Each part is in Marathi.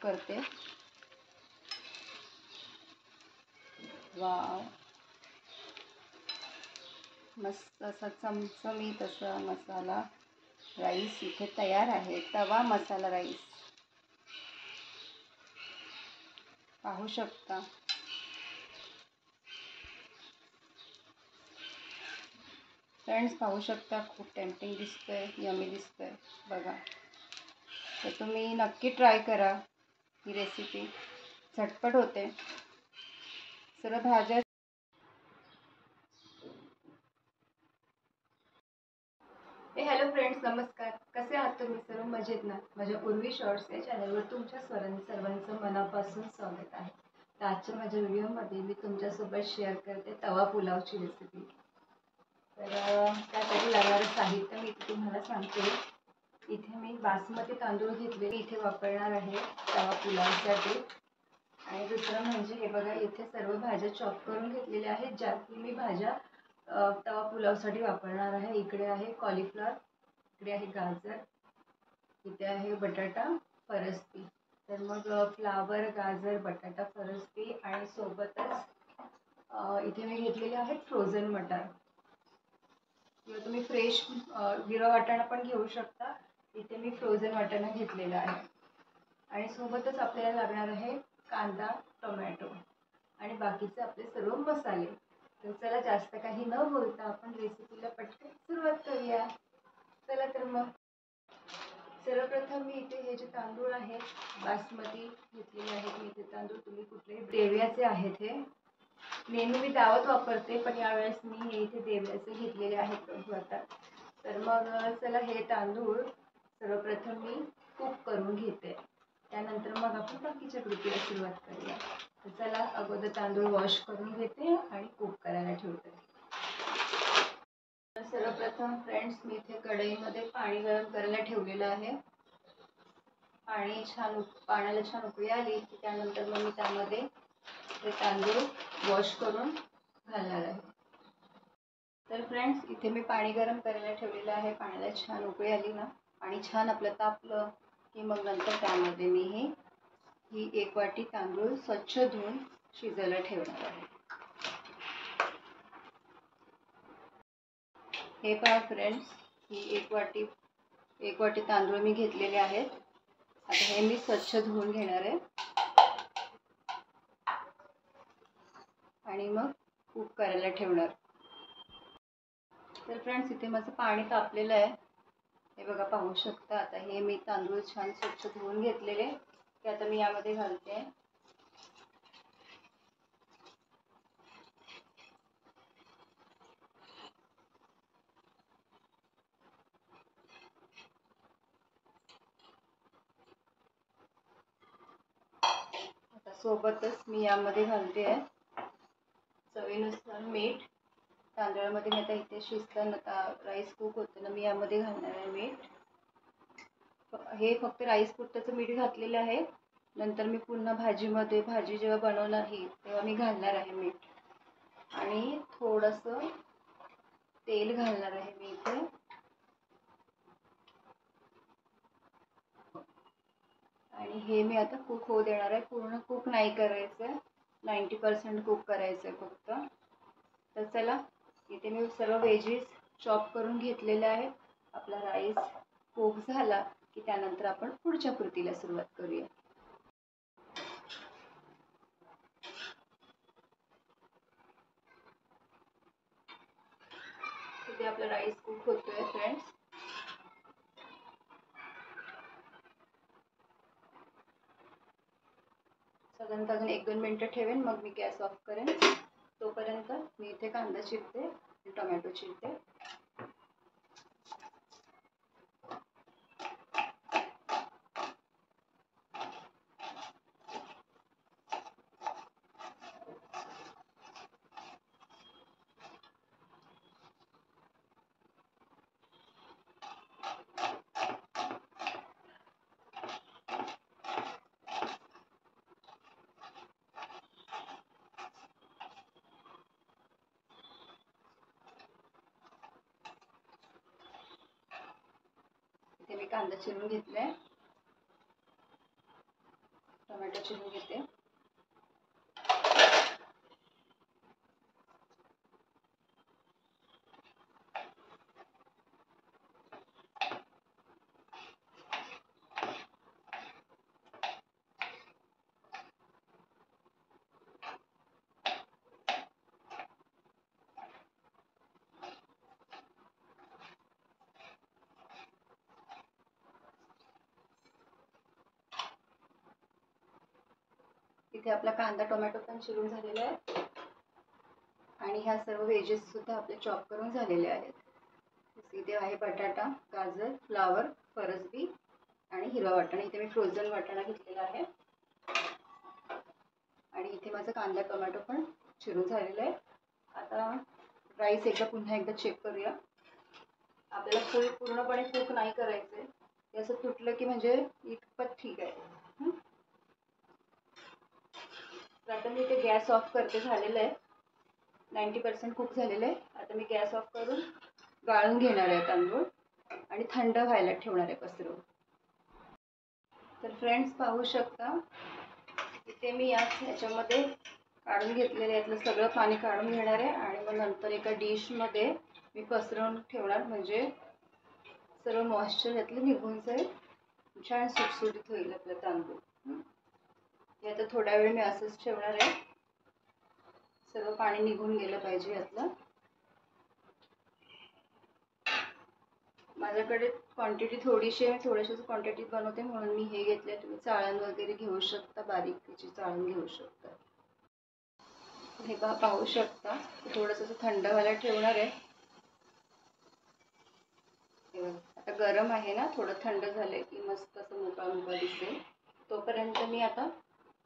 करते. वाव, मस्त असा चमचमीत असा मसाला राईस इथे तयार आहे. तवा मसाला राईस पाहू शकता. फ्रेंड्स पाहू शकता, खूप टेम्पटिंग दिसतंय, यमी दिसतंय बघा. तर तुम्ही नक्की ट्राय करा ही रेसिपी. झटपट होते. सर्व भाज्या. हॅलो फ्रेंड्स, नमस्कार. कसे आहात तुम्ही सर्व? मजेत ना? माझ्या उर्वी शॉर्ट्स या चॅनलवर तुमच्या सर्वांचं मनापासून स्वागत आहे. तर आजच्या माझ्या व्हिडिओमध्ये मी तुमच्यासोबत शेअर करते तवा पुलावची रेसिपी. तर त्यासाठी लागणारं साहित्य मी इथे तुम्हाला सांगते. इथे मी बासमती तांदूळ घेतले, इथे वापरणार आहे तवा पुलावसाठी. आणि दुसरं म्हणजे हे बघा, इथे सर्व भाज्या चॉप करून घेतलेल्या आहेत, ज्या की मी भाज्या तवा पुलावसाठी वापरणार आहे. इकडे आहे कॉलीफ्लॉवर, इकडे आहे गाजर, इथे आहे बटाटा फरसबी. तर मग फ्लावर, गाजर, बटाटा फरसबी आणि सोबतच इथे मी घेतलेले आहेत फ्रोझन मटार, किंवा तुम्ही फ्रेश हिरवा वाटाणा पण घेऊ शकता. इथे मी फ्रोझन वाटाणा घेतलेला आहे. आणि सोबतच आपल्याला लागणार आहे कांदा, टोमॅटो आणि बाकीचे आपले सर्व मसाले. तर चला, जास्त काही न बोलता आपण रेसिपीला पटकन सुरुवात करूया. चला तर मग. सर्वप्रथम मी इथे हे जे तांदूळ आहेत बासमती घेतलेले आहेत मी. इथे तांदूळ तुम्ही कुठलेही देव्याचे आहेत. हे नेहमी मी दावत वापरते, पण यावेळेस मी हे इथे देव्याचे घेतलेले आहेत आता. तर मग चला, हे तांदूळ सर्वप्रथम मी कुक करून घेते. त्यानंतर मग आपण बाकीच्या कृतीला सुरुवात करूया. तर चला, अगोदर तांदूळ वॉश करून घेते आणि कुक करायला ठेवते. सर्वप्रथम फ्रेंड्स, मी इथे कढईमध्ये पाणी गरम करायला ठेवलेलं आहे. पाण्याला छान उकळी आली की त्यानंतर मग मी त्यामध्ये ते तांदूळ वॉश करून घालणार आहे. तर फ्रेंड्स, इथे मी पाणी गरम करायला ठेवलेलं आहे. पाण्याला छान उकळी आली ना, पाणी छान आपलं तापलं की मग नंतर त्यामध्ये मी ही 1 वाटी तांदूळ स्वच्छ धुवून शिजायला ठेवणार आहे. हे पहा फ्रेंड्स, ही 1 वाटी तांदूळ मी घेतलेले आहेत. आता हे मी स्वच्छ धुवून घेणार आहे आणि मग कुक करायला ठेवणार. तर फ्रेंड्स, इथे माझं पाणी तापलेलं आहे. हे बघा, पाहू शकता. आता हे मी तांदूळ छान स्वच्छ धुवून घेतलेले ते आता मी यामध्ये घालते. आता सोबतच मी यामध्ये घालते चवीनुसार मीठ. तांदळामध्ये मी आता इथे शिजताना राईस कुक होतं ना, मी यामध्ये घालणार आहे मीठ. हे फक्त राईस पुरतंच मीठ घातलेलं आहे. नंतर मी पुन्हा भाजी जेव्हा बनवणार ही तेव्हा मी घालणार आहे मीठ. आणि थोडंसं तेल घालणार आहे मी इथे. आणि हे मी आता कुक होऊ देणार आहे. पूर्ण कुक नाही करायचं, 90% कुक करायचं आहे फक्त. तर चला, इथे मी सर्व व्हेजीस चॉप करून घेतलेले आहेत. आपला राईस कुक झाला की त्यानंतर आपण पुढच्या कृतीला सुरुवात करूया. इथे आपला राईस कुक होतोय फ्रेंड्स. साधारणतः अजून 1-2 मिनटं ठेवेन, मग मी गॅस ऑफ करेन. तोपर्यंत मी इथे कांदा चिरते आणि टोमॅटो चिरते. इथे मी कांदा चिरून घेतलाय. टोमॅटो चिरून घेते. इथे आपला कांदा टोमॅटो पण चिरून झालेला आहे आणि ह्या सर्व व्हेजेस सुद्धा आपले चॉप करून झालेले आहेत. इथे आहे बटाटा, गाजर, फ्लावर, फरसबी आणि हिरवा वाटाणा. इथे मी फ्रोझन वाटाणा घेतलेला आहे आणि इथे माझा कांदा टोमॅटो पण चिरून झालेला आहे. आता राईस पुन्हा एकदा चेक करूया. आपल्याला पूर्णपणे कुक नाही करायचंय. हे असं तुटलं की म्हणजे इतपत ठीक आहे. आता मी इथे गॅस ऑफ करते. झालेलं आहे 90% कुक झालेलं आहे. आता मी गॅस ऑफ करून गाळून घेणार आहे तांदूळ आणि थंड व्हायला ठेवणार आहे पसरवून. तर फ्रेंड्स पाहू शकता इथे मी ह्याच्यामध्ये काढून घेतलेलं यातलं सगळं पाणी काढून घेणार आहे आणि मग नंतर एका डिशमध्ये मी पसरवून ठेवणार, म्हणजे सर्व मॉइश्चर यातलं निघून जाईल. छान सुटसुटीत होईल आपलं तांदूळ. हे आता थोडा वेळ मी असंच ठेवणार आहे. सर्व पाणी निघून गेलं पाहिजे यातलं. माझ्याकडे क्वांटिटी थोडीशी आहे, थोड्याशाच क्वांटिटीत बनवते म्हणून मी हे घेतले. तुम्ही चाळण वगैरे घेऊ शकता, बारीक त्याची चाळण घेऊ शकता. हे पाहू शकता थोडंसं थंड व्हायला ठेवणार आहे. आता गरम आहे ना, थोडं थंड झालं की मस्त असं मोकळा मोकळा दिसेल. तोपर्यंत मी आता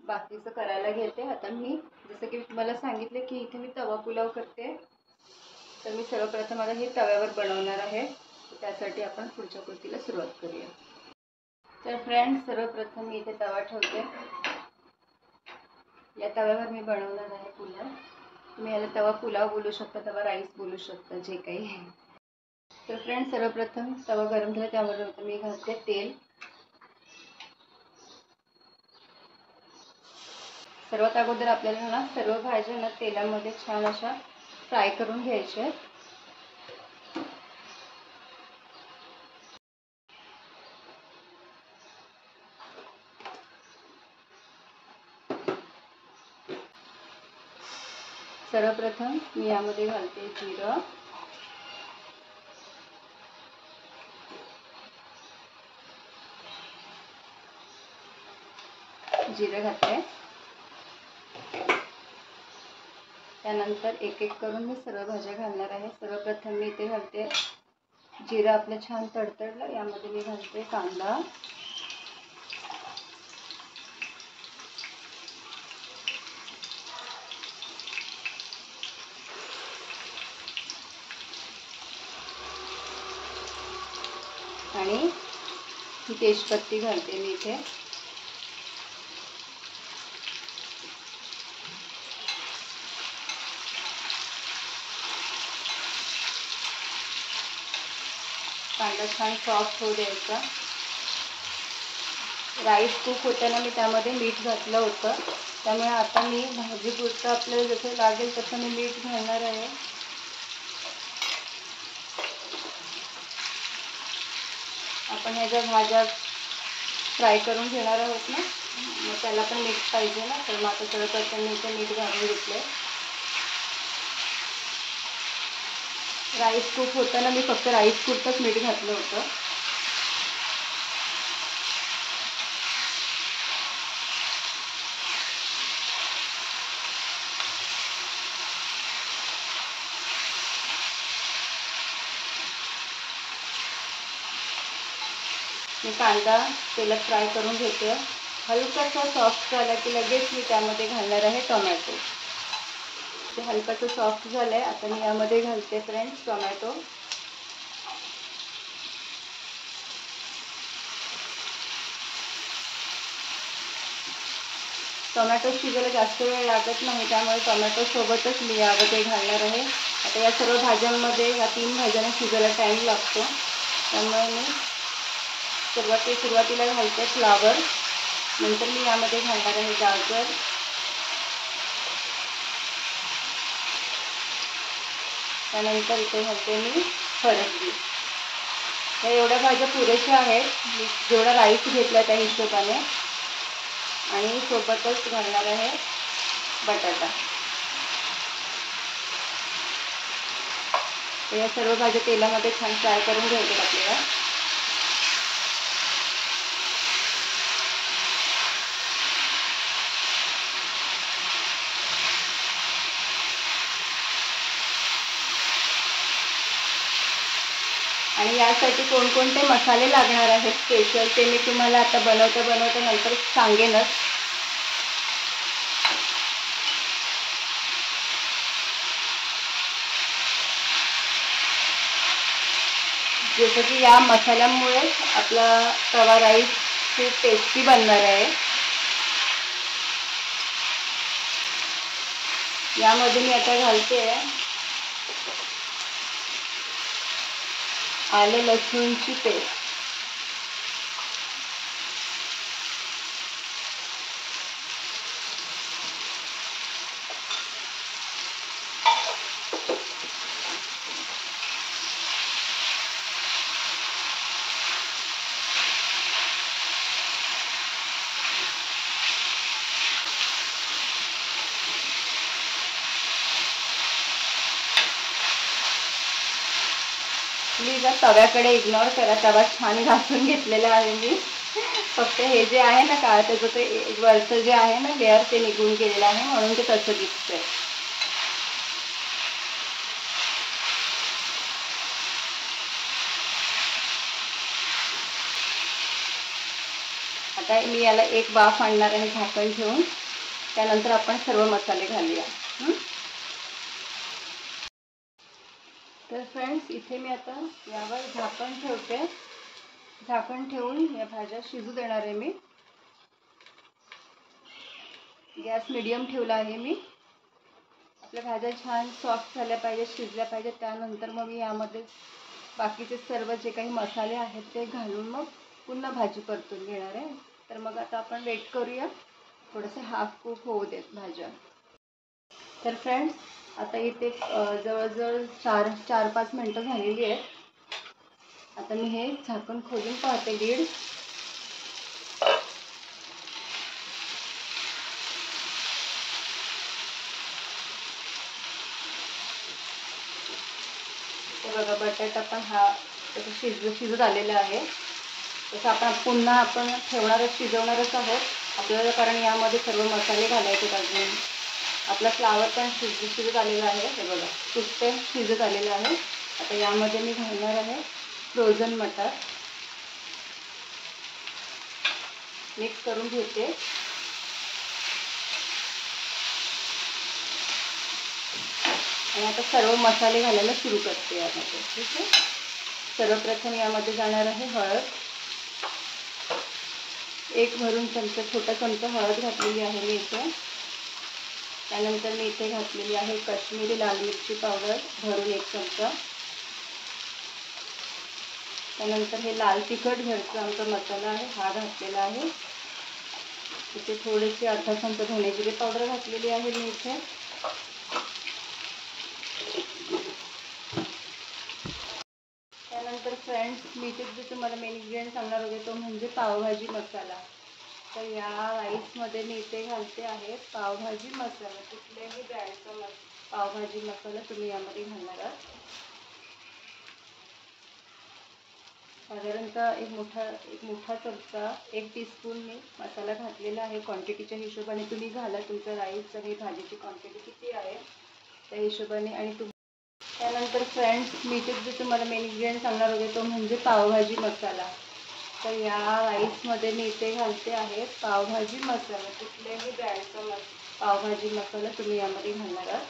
बाकीचं करायला घेते. आता मी जसं की तुम्हाला सांगितले की इथे मी तवा पुलाव करते, तर मी सर्वप्रथम आता हे तव्यावर बनवणार आहे. त्यासाठी आपण पुढच्या कृतीला सुरुवात करूया. तर फ्रेंड्स सर्वप्रथम मी इथे तवा ठेवते. या तव्यावर मी बनवणार आहे पुलाव. तुम्ही याला तवा पुलाव बोलू शकता, तवा राईस बोलू शकता, जे काही. तर फ्रेंड्स सर्वप्रथम तवा गरम झाला त्यावर मी घालते तेल. सर्वात अगोदर आपल्याला ना सर्व भाज्या ना तेलामध्ये छान अशा फ्राय करून घ्यायच्या. सर्वप्रथम मी यामध्ये घालते जिरं, घातले. त्यानंतर एक एक करून मी सर्व भाज्या घालणार आहे. सर्वप्रथम मी इथे घालते जिरं आपलं छान तडतडलं, यामध्ये मी घालते कांदा, आणि ही तेजपत्ती घालते मी इथे. कांदा छान सॉफ्ट होऊ द्यायचा. राईस कुक होताना मी त्यामध्ये मीठ घातलं होतं, त्यामुळे आता मी भाजीपुरतं आपल्याला जसं लागेल तसं मी मीठ घालणार आहे. आपण ह्या ज्या भाज्या फ्राय करून घेणार आहोत ना, मग त्याला पण मीठ पाहिजे ना, तर मग आता सर्वप्रथम मी इथे मीठ घालून घेतलं. राईस कुक होताना मी फक्त राईस पुरतंच मीठ घातलं होतं. मी कांदा तेलात फ्राय करून घेते. हलकासा सॉफ्ट झाला की लगेच मी त्यामध्ये घालणार आहे टोमॅटो. ते हलकासं सॉफ्ट झालं आहे. आता मी यामध्ये घालते फ्रेंड्स टोमॅटो. टोमॅटो शिजायला जास्त वेळ लागत नाही, त्यामुळे टोमॅटो सोबतच मी यामध्ये घालणार आहे. आता या सर्व भाज्यांमध्ये या 3 भाज्यांना शिजायला टाईम लागतो, त्यामुळे मी सुरुवातीला घालते फ्लावर. नंतर मी यामध्ये घालणार आहे गाजर, त्यानंतर इथे घालते मी फरसबी. या एवढ्या भाज्या पुरेशा आहेत, मी जेवढा राईस घेतला त्या हिशोबाने. आणि सोबतच घालणार आहे बटाटा. या सर्व भाज्या तेलामध्ये छान फ्राय करून घ्यायच्या आपल्याला. आणि यासाठी कोणकोणते मसाले लागणार आहेत स्पेशल ते मी तुम्हाला आता बनवता नंतर सांगेनच. जसं की या मसाल्यामुळे आपला तवा राईस खूप टेस्टी बनणार आहे. यामध्ये मी आता घालते आलं लसूणची पेस्ट. प्लीज तव्याकडे इग्नोर करा, तवा छान घासून घेतलेला आहे मी. फक्त हे जे आहे ना का त्याचं ते वरचं जे आहे ना लेअर ते निघून गेलेलं आहे, म्हणून ते तसं दिसतंय. आता मी याला एक वाफ आणणार आहे झाकण ठेवून. त्यानंतर आपण सर्व मसाले घालूया. तर फ्रेंड्स इथे मी आता यावर झाकण ठेवते. झाकण ठेवून या भाज्या शिजू देणार आहे मी. गॅस मीडियम ठेवला आहे मी. आपल्या भाज्या छान सॉफ्ट झाल्या पाहिजे, शिजल्या पाहिजे. त्यानंतर मग मी यामध्ये बाकीचे सर्व जे काही मसाले आहेत ते घालून मग पुन्हा भाजी परतून घेणार आहे. तर मग आता आपण वेट करूया, थोडंसं हाफ कुक होऊ देत भाज्या. तर फ्रेंड्स आता इथे जवळजवळ 4-5 मिनटं झालेली आहेत. आता मी हे झाकण खोलून पाहते लीड. तर बघा बटाटा पण हा तसं शिजत आलेला आहे. तसं आपण ठेवणारच, शिजवणारच आहोत आपल्याला, कारण यामध्ये सर्व मसाले घालायचे अजून. आपला फ्लावर पण शिजत आलेला आहे. हे बघा सुट्टे शिजत आलेलं आहे. आता यामध्ये मी घालणार आहे फ्रोझन मटार. मिक्स करून घेते. आणि आता सर्व मसाले घालायला सुरू करते यामध्ये. ठीक आहे. सर्वप्रथम यामध्ये जाणार आहे हळद. 1 भरून चमचा, छोटा चमचा हळद घातलेली आहे मी इथे. त्यानंतर मी इथे घातलेली आहे काश्मीरी लाल मिरची पावडर भरून 1 चमचा. त्यानंतर हे लाल तिखट घरचा आमचा मसाला आहे हा घातलेला आहे. इथे थोडीशी अर्धा चमचा धने जिरे पावडर घातलेली आहे मी इथे. त्यानंतर फ्रेंड्स मी इथे जे तुम्हाला मेन इन्ग्रेडियंट सांगणार होते तो म्हणजे पावभाजी मसाला. तर या राईसमध्ये मी इथे घालते आहे पावभाजी मसाला. कुठल्याही ब्रँडचा पावभाजी मसाला तुम्ही यामध्ये घालणार आहात. साधारणतः एक मोठा चमचा, 1 टीस्पून मी मसाला घातलेला आहे. क्वांटिटीच्या हिशोबाने तुम्ही घाला, तुमचं राईस आणि भाजीची क्वांटिटी किती आहे त्या हिशोबाने. आणि त्यानंतर फ्रेंड्स मी इथे जे तुम्हाला मेन इन्ग्रेडियंट सांगणार होते तो म्हणजे पावभाजी मसाला. तर या राईसमध्ये मी इथे घालते आहे पावभाजी मसाला. कुठल्याही ब्रँडचा पावभाजी मसाला तुम्ही यामध्ये घालणार आहात.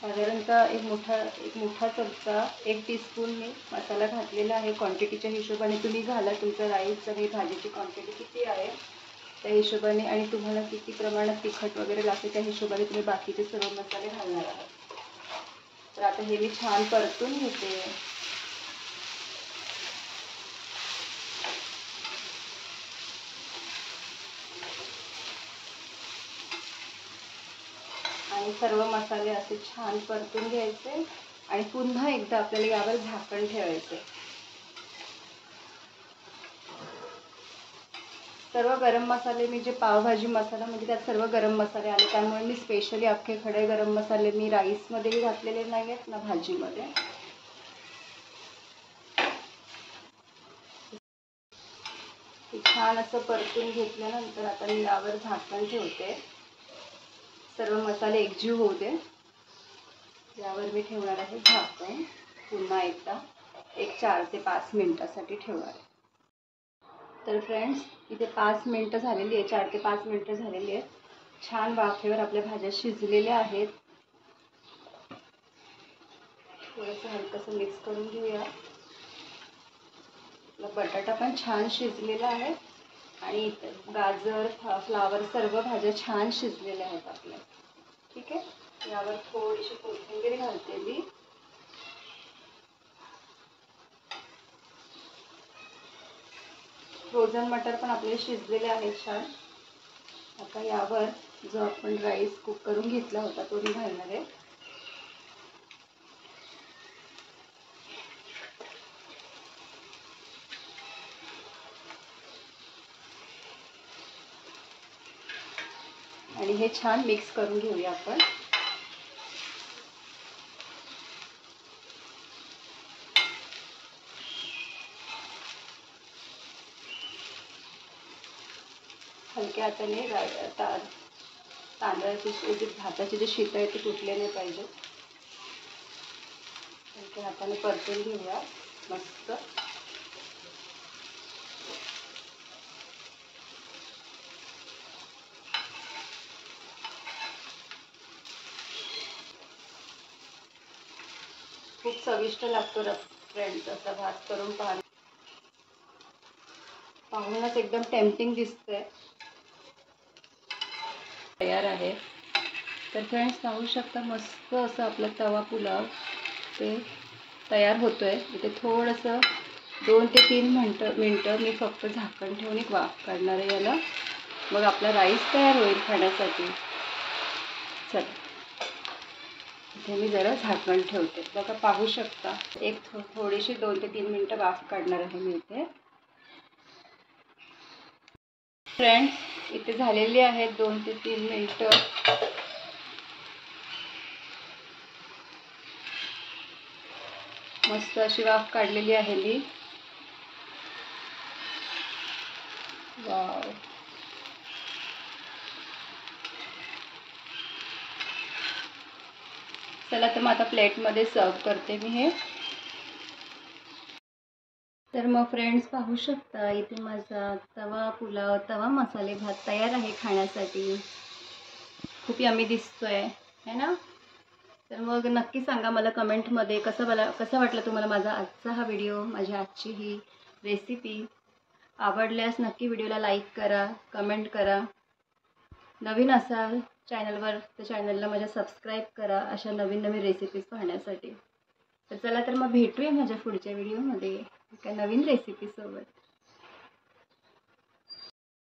साधारणतः एक मोठा चमचा, 1 टीस्पून मी मसाला घातलेला आहे. क्वांटिटीच्या हिशोबाने तुम्ही घाला, तुमचं राईस आणि भाजीची क्वांटिटी किती आहे त्या हिशोबाने. आणि तुम्हाला किती प्रमाणात तिखट वगैरे लागते त्या हिशोबाने तुम्ही बाकीचे सर्व मसाले घालणार आहात. तर आता हे मी छान परतून घेते. आणि सर्व मसाले असे छान परतून घ्यायचे आणि पुन्हा एकदा आपल्याला यावर झाकण ठेवायचे. सर्व गरम मसाले मी जे पावभाजी मसाला म्हणजे त्यात सर्व गरम मसाले आले, त्यामुळे मी स्पेशली अख्खे खडे गरम मसाले मी राईसमध्येही घातलेले नाही आहेत ना भाजीमध्ये. छान असं परतून घेतल्यानंतर आता मी यावर झाकण ठेवते. सर्व मसाले एकजीव होऊ दे यावर मी ठेवणार आहे झाकण. पुन्हा एकदा 4 ते 5 मिनिटासाठी ठेवणार आहे. तर फ्रेंड्स इथे 5 मिनिटं झालेली आहे, 4 ते 5 मिनिटं झालेली आहेत. छान वाफेवर आपल्या भाज्या शिजलेल्या आहेत. थोडंसं हलकंसं मिक्स करून घेऊया. आपला बटाटा पण छान शिजलेला आहे आणि गाजर फ्लावर सर्व भाज्या छान शिजलेल्या आहेत आपल्या. ठीक आहे, यावर थोडीशी कोथिंबीर घालते मी. फ्रोझन मटर पण आपले शिजलेले आहेत छान. आता यावर जो आपण राईस कुक करून घेतला होता तो मी घालणार आहे. आणि हे छान मिक्स करून घेऊया आपण. हलक्या हाताने तांदळाची भाताची जे शीत आहे ते तुटले नाही पाहिजे. हलक्या हाताने परतून घेऊया मस्त. खूप चविष्ट लागतो फ्रेंड्स असा भात करून पाहूनच एकदम टेम्पटिंग दिसतंय. तयार आहे. तर फ्रेंड्स पाहू शकता मस्त असं आपला तवा पुलाव ते तयार होतोय. इथे थोडंसं 2 ते 3 मिनटं मी फक्त झाकण ठेवून एक वाफ काढणार आहे याला. मग आपला राईस तयार होईल खाण्यासाठी. चला इथे मी जरा झाकण ठेवते. बघा पाहू शकता थोडीशी 2 ते 3 मिनटं वाफ काढणार आहे मी इथे. फ्रेंड्स इथे झालेली आहेत 2 ते 3 मिनटं. मस्त अशी वाफ काढलेली आहे मी. वाव, चला तर मग आता प्लेटमध्ये सर्व करते मी हे. तर मग फ्रेंड्स पाहू शकता इथे माझा तवा मसाले भात तयार आहे खाण्यासाठी. खूप यम्मी दिसतोय है ना. तर मग नक्की सांगा मला कमेंटमध्ये कसा वाटला तुम्हाला माझा आजचा हा व्हिडिओ, माझी आजची ही रेसिपी. आवडल्यास नक्की व्हिडिओला लाईक करा, कमेंट करा. नवीन असाल चॅनलवर तर चॅनलला माझ्या सबस्क्राईब करा अशा नवीन रेसिपीज पाहण्यासाठी. तर चला तर मग भेटूया माझ्या पुढच्या व्हिडिओमध्ये एका नवीन रेसिपीसोबत.